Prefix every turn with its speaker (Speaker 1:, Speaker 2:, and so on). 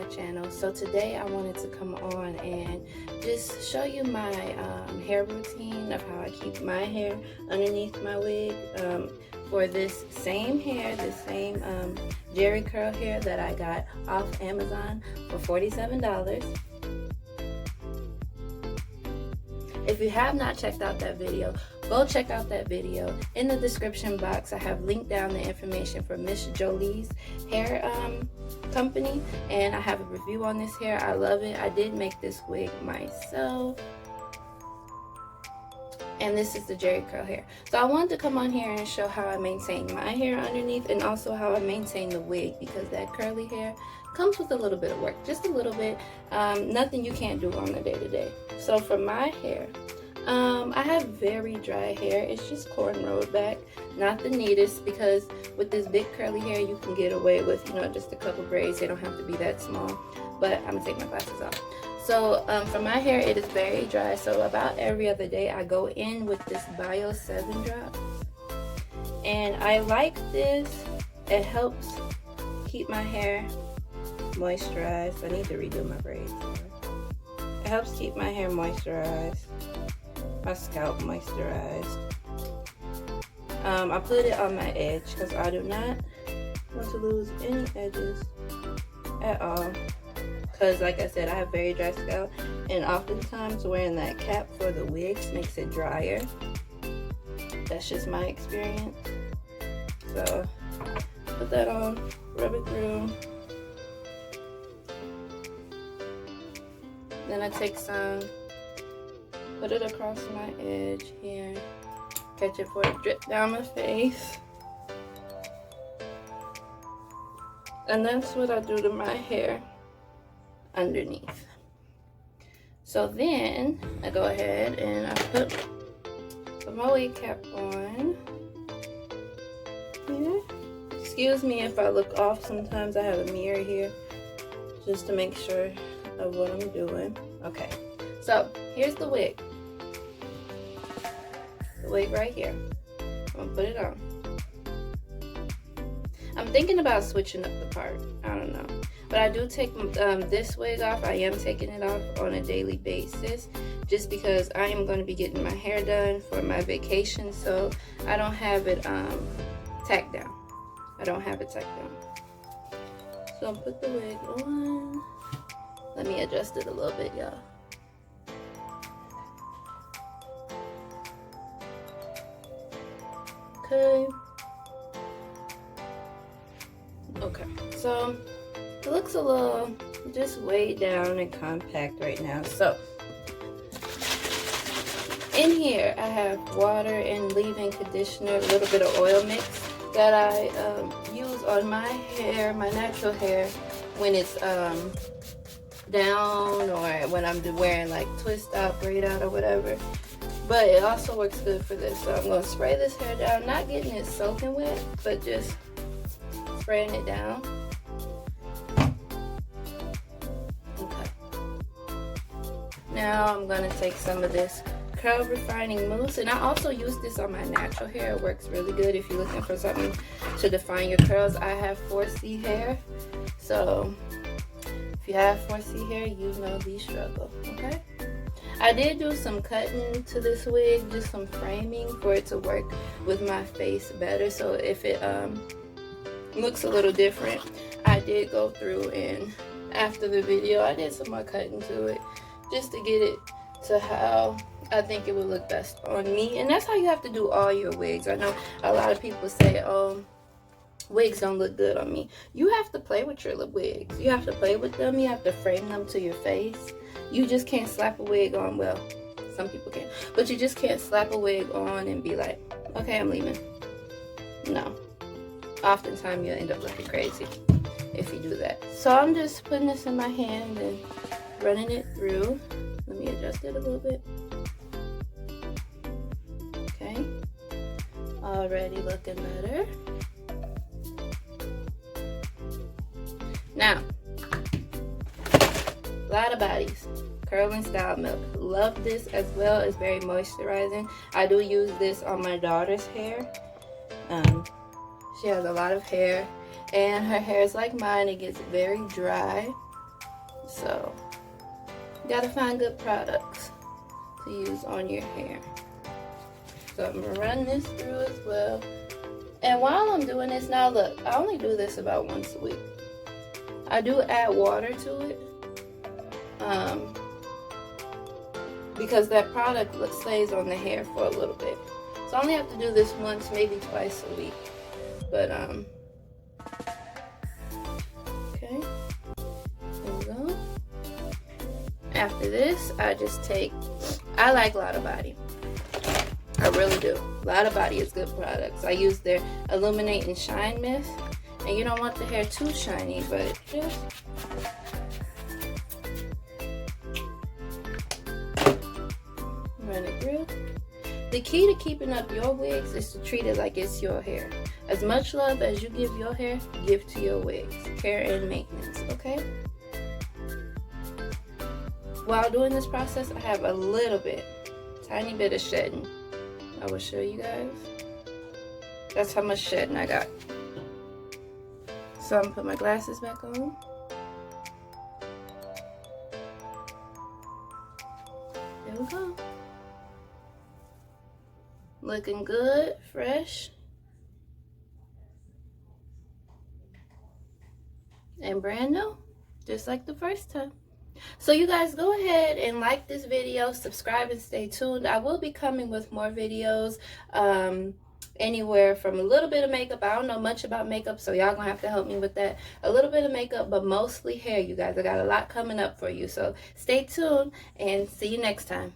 Speaker 1: channel. So today I wanted to come on and just show you my hair routine of how I keep my hair underneath my wig for this same hair, this same Jerry curl hair that I got off Amazon for $47. If you have not checked out that video, go check out that video. In the description box, I have linked down the information for MsJoli's hair company, and I have a review on this hair. I love it. I did make this wig myself, and this is the Jerry curl hair. So I wanted to come on here and show how I maintain my hair underneath, and also how I maintain the wig, because that curly hair comes with a little bit of work, just a little bit. Nothing you can't do on a day-to-day. So for my hair, I have very dry hair. It's just cornrowed back, not the neatest, because with this big curly hair you can get away with, you know, just a couple braids. They don't have to be that small. But I'm gonna take my glasses off. So for my hair, it is very dry. So about every other day I go in with this Bio 7 drops, and I like this. It helps keep my hair moisturized. I need to redo my braids. It helps keep my hair moisturized, my scalp moisturized. I put it on my edge because I do not want to lose any edges at all, because like I said, I have very dry scalp, and oftentimes wearing that cap for the wigs makes it drier. That's just my experience. So put that on, rub it through. Then I take some, put it across my edge here, catch it before it drips down my face. And that's what I do to my hair underneath. So then I go ahead and I put my wig cap on here. Excuse me if I look off sometimes. I have a mirror here just to make sure of what I'm doing. Okay, so here's the wig. The wig right here. I'm gonna put it on. I'm thinking about switching up the part. I don't know. But I do take this wig off. I am taking it off on a daily basis, just because I am going to be getting my hair done for my vacation, so I don't have it tacked down. I don't have it tacked down. So I'll put the wig on. Let me adjust it a little bit, y'all. Okay, so it looks a little just weighed down and compact right now. So in here I have water and leave-in conditioner, a little bit of oil mix that I use on my hair, my natural hair, when it's down, or when I'm wearing like twist out, braid out, or whatever. But it also works good for this. So I'm going to spray this hair down, not getting it soaking wet, but just spraying it down. Okay. Now I'm going to take some of this curl refining mousse, and I also use this on my natural hair. It works really good if you're looking for something to define your curls. I have 4C hair, so if you have 4C hair, you know the struggle. Okay, I did do some cutting to this wig, just some framing for it to work with my face better. So if it looks a little different, I did go through, and after the video I did some more cutting to it just to get it to how I think it would look best on me. And that's how you have to do all your wigs. I know a lot of people say, oh, wigs don't look good on me. You have to play with your wigs. You have to play with them. You have to frame them to your face. You just can't slap a wig on. Well, some people can, but you just can't slap a wig on and be like, okay, I'm leaving. No. Oftentimes you'll end up looking crazy if you do that. So I'm just putting this in my hand and running it through. Let me adjust it a little bit. Okay. Already looking better. Now, Lotta Bodies Curl and Style Milk. Love this as well. It's very moisturizing. I do use this on my daughter's hair. She has a lot of hair, and her hair is like mine. It gets very dry. So you gotta find good products to use on your hair. So I'm gonna run this through as well. And while I'm doing this, now look, I only do this about once a week. I do add water to it because that product stays on the hair for a little bit. So I only have to do this once, maybe twice a week. But okay, there we go. After this, I just take, I like Lotta Body. I really do. Lotta Body is good products. I use their Illuminate and Shine Mist. And you don't want the hair too shiny, but just run it through. The key to keeping up your wigs is to treat it like it's your hair. As much love as you give your hair, give to your wigs. Care and maintenance, okay? While doing this process, I have a little bit, tiny bit of shedding. I will show you guys. That's how much shedding I got. So I'm gonna put my glasses back on. There we go. Looking good, fresh, and brand new, just like the first time. So you guys go ahead and like this video, subscribe, and stay tuned. I will be coming with more videos, anywhere from a little bit of makeup. I don't know much about makeup, so y'all gonna have to help me with that. A little bit of makeup, but mostly hair, you guys. I got a lot coming up for you, so stay tuned and see you next time.